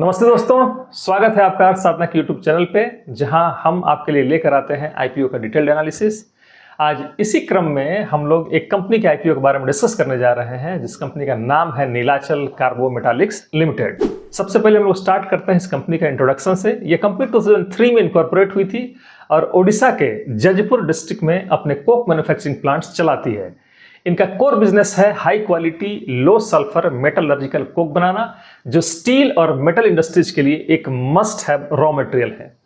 नमस्ते दोस्तों, स्वागत है आपका साधना के यूट्यूब चैनल पे, जहां हम आपके लिए लेकर आते हैं आईपीओ का डिटेल्ड एनालिसिस। आज इसी क्रम में हम लोग एक कंपनी के आईपीओ के बारे में डिस्कस करने जा रहे हैं, जिस कंपनी का नाम है नीलाचल कार्बो मेटालिक्स लिमिटेड। सबसे पहले हम लोग स्टार्ट करते हैं इस कंपनी का इंट्रोडक्शन से। यह कंपनी 2003 में इनकॉर्पोरेट हुई थी और ओडिशा के जजपुर डिस्ट्रिक्ट में अपने कोक मैन्युफैक्चरिंग प्लांट्स चलाती है। इनका कोर बिजनेस है high quality low sulphur metallurgical coke बनाना, जो स्टील और मेटल इंडस्ट्रीज के लिए एक मस्ट हैव रॉ मटेरियल है।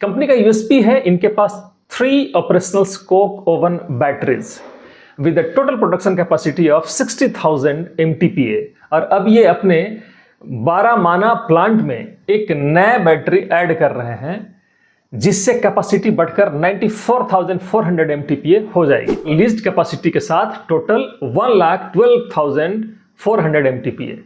कंपनी का यूएसपी है इनके पास 3 operational coke oven batteries with a total production capacity of 60,000 MTPA। और अब ये अपने 12 माना प्लांट में एक नया बैटरी ऐड कर रहे हैं, जिससे कैपेसिटी बढ़कर 94,400 MTPA हो जाएगी। लीज्ड कैपेसिटी के साथ टोटल 1,12,400 MTPA।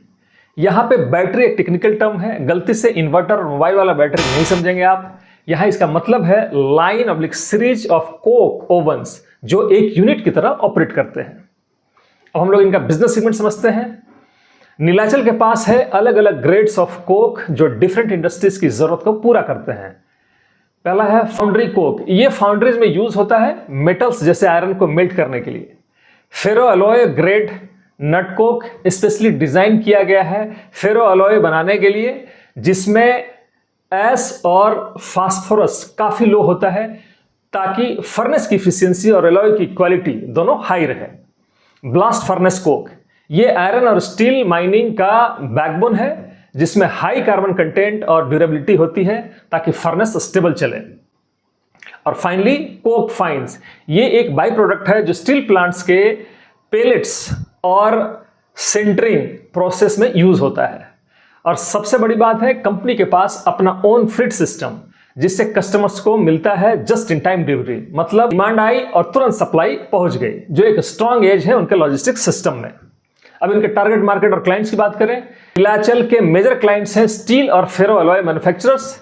यहाँ पे बैटरी एक टेक्निकल टर्म है, गलती से इन्वर्टर और मोबाइल वाला बैटरी नहीं समझेंगे आप। यहाँ इसका मतलब है line oblique series of coke ovens, जो एक यूनिट की तरह ऑपरेट करते हैं। अब हम लोग इनका बिजनेस सेगमेंट समझते हैं। नीलाचल के पास है अलग अलग ग्रेड्स ऑफ कोक जो डिफरेंट इंडस्ट्रीज की जरूरत को पूरा करते हैं। पहला है फाउंड्री कोक। ये फाउंड्रीज में यूज होता है मेटल्स जैसे आयरन को मेल्ट करने के लिए। फेरो अलॉय ग्रेड नट कोक स्पेशली डिजाइन किया गया है फेरो अलॉय बनाने के लिए, जिसमें एस और फास्फोरस काफी लो होता है, ताकि फर्नेस की इफिशियंसी और अलॉय की क्वालिटी दोनों हाई रहे। ब्लास्ट फर्नेस कोक, ये आयरन और स्टील माइनिंग का बैकबोन है, जिसमें हाई कार्बन कंटेंट और ड्यूरेबिलिटी होती है ताकि फर्नेस स्टेबल चले। और फाइनली कोक फाइन्स, ये एक बाई प्रोडक्ट है जो स्टील प्लांट्स के पेलेट्स और सेंटरिंग प्रोसेस में यूज होता है। और सबसे बड़ी बात है, कंपनी के पास अपना ओन फ्रीट सिस्टम, जिससे कस्टमर्स को मिलता है जस्ट इन टाइम डिलीवरी। मतलब डिमांड आई और तुरंत सप्लाई पहुंच गई, जो एक स्ट्रॉन्ग एज है उनके लॉजिस्टिक्स सिस्टम में। अब इनके टारगेट मार्केट और क्लाइंट्स की बात करें, नीलाचल के मेजर क्लाइंट्स हैं स्टील और फेरो अलॉय मैन्युफैक्चरर्स।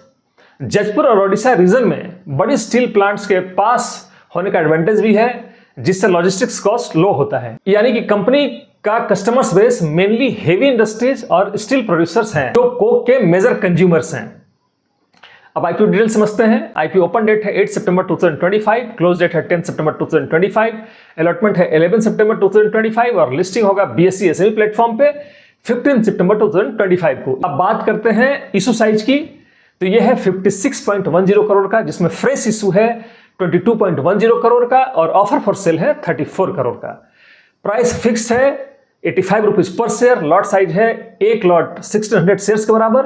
जजपुर और ओडिशा रीजन में बड़ी स्टील प्लांट्स के पास होने का एडवांटेज भी है, जिससे लॉजिस्टिक्स कॉस्ट लो होता है। यानी कि कंपनी का customers base mainly heavy industries और स्टील प्रोड्यूसर्स हैं, जो कोक के मेजर कंज्यूमर्स हैं। अब आईपीओ डिटेल समझते हैं। आईपीओ ओपन डेट है 8 सितंबर 2025, क्लोज डेट है 10 सितंबर 2025, अलॉटमेंट है 11 सितंबर 2025 और लिस्टिंग होगा BSE SME प्लेटफॉर्म पे 15 सितंबर 2025 को। अब बात करते हैं इशू साइज की, तो यह है 56.10 करोड़ का, जिसमें फ्रेश इशू है 22.10 करोड़ का और ऑफर फॉर सेल है 34 करोड़ का। प्राइस फिक्स है 85 rupees per share. Lot size है 1 लॉट 1600 शेयर्स के बराबर।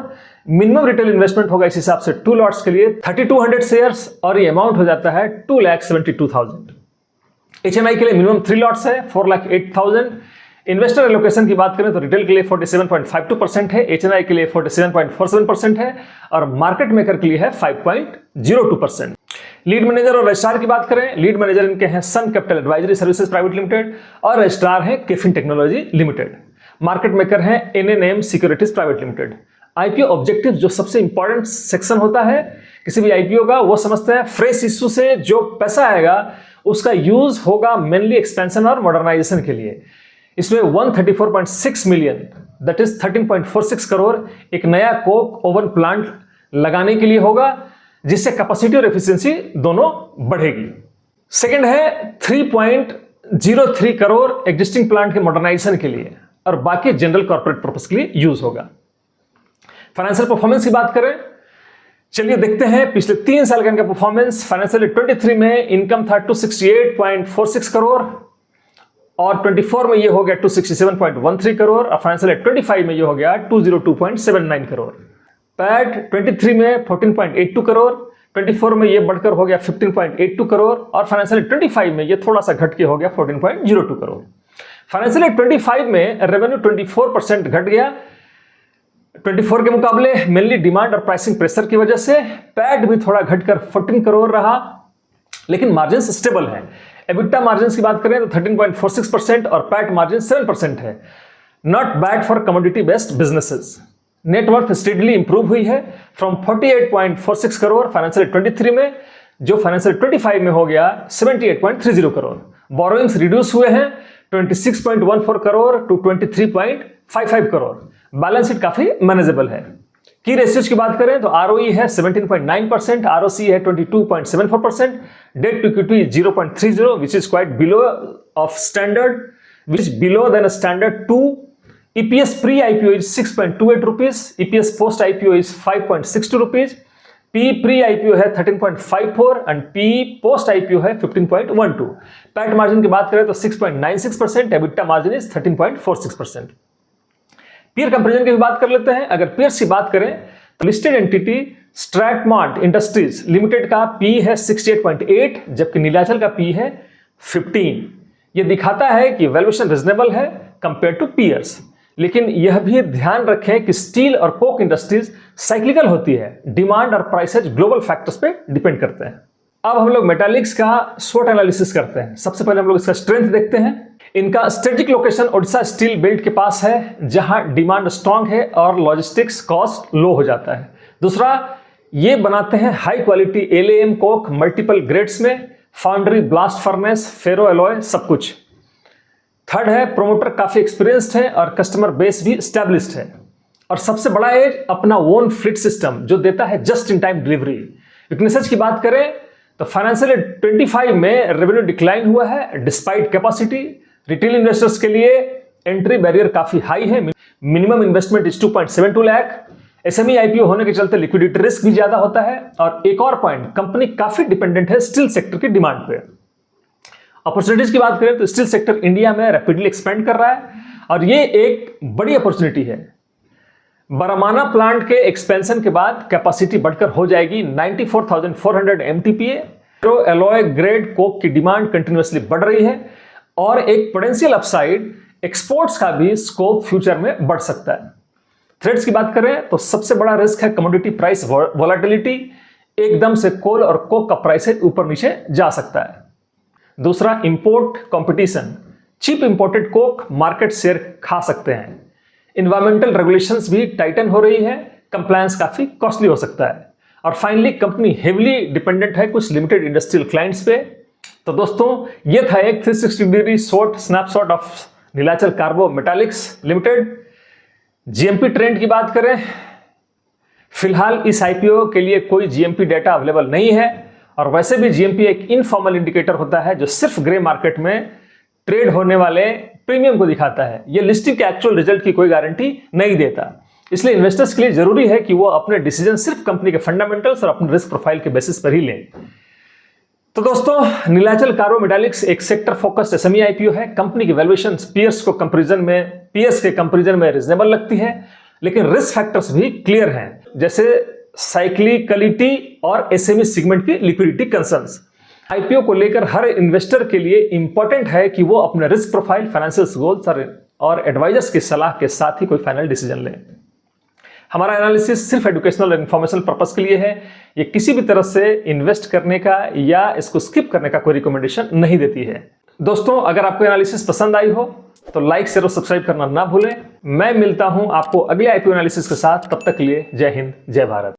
मिनिमम रिटेल इन्वेस्टमेंट होगा इस हिसाब से 2 लॉट्स के लिए 3200 शेयर्स, और ये अमाउंट हो जाता है 2,72,000। HNI के लिए मिनिमम 3 लॉट्स है 4,08,000। इन्वेस्टर एलोकेशन की बात करें तो रिटेल के लिए 47.52% है, HNI के लिए 47.47% है और मार्केट मेकर के लिए है 5.02%। लीड मैनेजर और रजिस्ट्रार की बात करें, लीड मैनेजर इनके हैं Sun capital advisory services private limited और रजिस्ट्रार हैं KFin technology limited. Market maker हैं NNM securities private limited. IPO objective, जो सबसे इंपॉर्टेंट सेक्शन होता है किसी भी आईपीओ का, वो समझते हैं फ्रेश इश्यू से जो पैसा आएगा उसका यूज होगा मेनली एक्सपेंशन और मॉडर्नाइजेशन के लिए। इसमें 134.6 मिलियन दैट इज 13.46 करोड़ एक नया कोक ओवन प्लांट लगाने के लिए होगा, जिससे कैपेसिटी और एफिशिएंसी दोनों बढ़ेगी। सेकंड है 3.03 करोड़ एग्जिस्टिंग प्लांट के मॉडर्नाइजेशन के लिए और बाकी जनरल कॉर्पोरेट पर्पस के लिए यूज होगा। फाइनेंशियल परफॉर्मेंस की बात करें, चलिए देखते हैं पिछले 3 साल का इनका परफॉर्मेंस। फाइनेंशियल 23 में इनकम था 268.46 करोड़ और 24 में ये हो गया 267.13 करोड़ और फाइनेंशियल 25 में ये हो गया 202.79 करोड़। पैट 23 में 14.82 करोड़, 24 में ये बढ़कर हो गया 15.82 करोड़ और फाइनेंशियल 25 में ये थोड़ा सा घट के हो गया 14.02 करोड़। फाइनेंशियल 25 में रेवेन्यू 24% घट गया 24 के मुकाबले, मेनली डिमांड और प्राइसिंग प्रेशर की वजह से। पैट भी थोड़ा घटकर 14 करोड़ रहा, लेकिन मार्जिन स्टेबल है। एबिटा मार्जिन की बात करें तो 13.46% और पैट मार्जिन 7% है। Not bad for commodity based businesses. Net worth steadily improve हुई है फ्रॉम 48.46 करोड़ फाइनेंशियल 23 में, जो फाइनेंशियल 25 में हो गया 78.30 करोड़। बोरोइंग्स रिड्यूस हुए हैं 26.14 crore to 23.55 crore. Balance sheet काफी मैनेजेबल है। की रेशियोज की बात करें तो ROE है 17.9%, ROC है 22.74%, debt to equity 0.30 which is quite below of standard, which is below than standard 2. EPS pre-IPO is 6.28 rupees, EPS post-IPO is 5.62 rupees, PE pre-IPO है 13.54 and PE post-IPO है 15.12. PAT margin की बात करें तो 6.96%, EBITDA margin is 13.46%. Peer comparison की भी बात कर लेते हैं. अगर पीयर्स की बात करें तो लिस्टेड एंटिटी स्ट्रैटमार्ट इंडस्ट्रीज लिमिटेड का PE है 68.8 जबकि नीलाचल का PE है 15. यह दिखाता है कि वैल्यूएशन रिजनेबल है कंपेयर टू पीयर्स. लेकिन यह भी ध्यान रखें कि स्टील और कोक इंडस्ट्रीज साइक्लिकल होती है, डिमांड और प्राइसेज ग्लोबल फैक्टर्स पे डिपेंड करते हैं. अब हम लोग मेटालिक्स का स्वोट एनालिसिस करते हैं. सबसे पहले हम लोग इसका स्ट्रेंथ देखते हैं. इनका strategic location Odisha steel belt के पास है जहां डिमांड स्ट्रांग है और लॉजिस्टिक्स कॉस्ट लो हो जाता है. दूसरा, ये बनाते हैं high quality LAM Coke multiple grades में, फाउंड्री, ब्लास्ट फर्नेस, फेरो एलॉय, सब कुछ. थर्ड है, प्रोमोटर काफी एक्सपीरियंस्ड है और कस्टमर बेस भी स्टैब्लिश्ड है. और सबसे बड़ा है अपना ओन फ्लीट सिस्टम जो देता है just in time delivery. Weaknesses की बात करें तो फाइनेंशियल 25 में रेवेन्यू डिक्लाइन हुआ है डिस्पाइट कैपेसिटी. रिटेल इन्वेस्टर्स के लिए एंट्री बैरियर काफी हाई है. Minimum investment is 2.72 lakh. SME IPO होने के चलते लिक्विडिटी रिस्क भी ज्यादा होता है. और एक और पॉइंट, कंपनी काफी डिपेंडेंट है स्टील सेक्टर की डिमांड पे. अपॉर्चुनिटीज की बात करें तो स्टील सेक्टर इंडिया में रैपिडली एक्सपेंड कर रहा है और ये एक बड़ी अपॉर्चुनिटी है. बरमाना प्लांट के एक्सपेंशन के बाद कैपेसिटी बढ़कर हो जाएगी 94,400 MTPA. तो एलॉय ग्रेड कोक की डिमांड कंटिन्यूअसली बढ़ रही है और एक पोटेंशियल अपसाइड एक्सपोर्ट्स का भी स्कोप फ्यूचर में बढ़ सकता है. थ्रेड्स की बात करें तो सबसे बड़ा रिस्क है कमोडिटी प्राइस वोलेटिलिटी. एकदम से कोल और कोक का प्राइस ऊपर नीचे जा सकता है. दूसरा, import competition. Cheap imported coke market share खा सकते हैं. इन्वायरमेंटल रेगुलेशंस भी टाइटन हो रही है, कंप्लायंस काफी कॉस्टली हो सकता है. और फाइनली, कंपनी हेवीली डिपेंडेंट है कुछ लिमिटेड इंडस्ट्रियल क्लाइंट्स पे. तो दोस्तों, ये था एक 360 degree short snapshot of Nilachal Carbo Metallics Limited. GMP trend की बात करें, फिलहाल इस IPO के लिए कोई GMP डेटा अवेलेबल नहीं है और वैसे भी GMP एक इनफॉर्मल इंडिकेटर होता है जो सिर्फ ग्रे मार्केट में ट्रेड होने वाले प्रीमियम को दिखाता है. ये लिस्टिंग के एक्चुअल रिजल्ट की कोई गारंटी नहीं देता. इसलिए इन्वेस्टर्स के लिए जरूरी है कि वो अपने डिसीजन सिर्फ कंपनी के फंडामेंटल्स और अपने रिस्क प्रोफाइल के बेसिस पर ही लें. तो दोस्तों, नीलाचल कार्बो मेटालिक्स एक सेक्टर फोकस्ड SME IPO है. कंपनी की वैल्यूएशन पीयर्स के कंपैरिजन में रीजनेबल लगती है, लेकिन रिस्क फैक्टर्स भी क्लियर हैं जैसे साइक्लिकलिटी और SME सेगमेंट की लिक्विडिटी कंसर्न्स. IPO को लेकर हर इन्वेस्टर के लिए इंपॉर्टेंट है कि वो अपने रिस्क प्रोफाइल, फाइनेंशियल गोल्स और एडवाइजर्स की सलाह के साथ ही कोई फाइनल डिसीजन लें. हमारा एनालिसिस सिर्फ एजुकेशनल और इन्फॉर्मेशनल पर्पस के लिए है. ये किसी भी तरह से इन्वेस्ट करने का या इसको स्किप करने का कोई रिकमेंडेशन नहीं देती है. दोस्तों, अगर आपको एनालिसिस पसंद आई हो तो लाइक, शेयर और सब्सक्राइब करना ना भूलें. मैं मिलता हूं आपको अगले IPO एनालिसिस के साथ. तब तक के लिए जय हिंद, जय भारत.